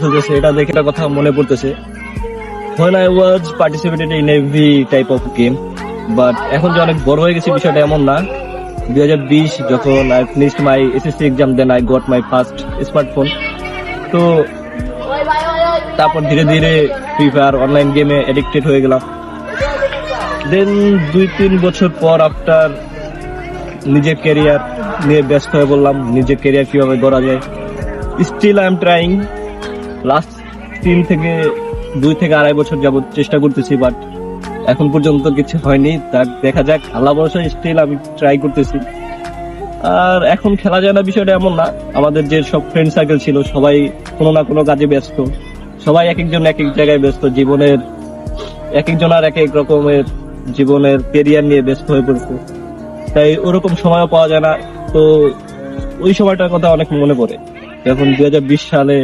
চলতেছে, এটা দেখে একটা কথা মনে পড়তেছে। when I was participated in every type of game, but এখন যে অনেক বড় হয়ে গেছে বিষয়টা এমন না। 2020 যখন I finished my SSC exam, then I got my first smartphone. তো তারপর ধীরে ধীরে ফ্রি ফায়ার অনলাইন গেমে এডিক্টেড হয়ে গেলাম। দেন 2-3 বছর পর আফটার নিজের ক্যারিয়ার নিয়ে ব্যস্ত হয়ে বললাম, নিজের ক্যারিয়ার কিভাবে গড়া যায়। Still I am trying. Last 2 থেকে আড়াই বছর যাবত চেষ্টা করতেছি, বাট এখন পর্যন্ত কিছু হয়নি। তার দেখা যাক, আল্লাহ ভরসা স্টিল আমি ট্রাই করতেছি। আর এখন খেলা যায় না বিষয়টা এমন না। আমাদের যে সব ফ্রেন্ড সার্কেল ছিল সবাই কোনো না কোনো কাজে ব্যস্ত, সবাই এক একজন এক এক জায়গায় ব্যস্ত, জীবনের এক একজন আর এক এক রকমের জীবনের ক্যারিয়ার নিয়ে ব্যস্ত হয়ে পড়ছে। তাই ওরকম সময়ও পাওয়া যায় না। তো ওই সময়টার কথা অনেক মনে পড়ে, যখন 2020 সালে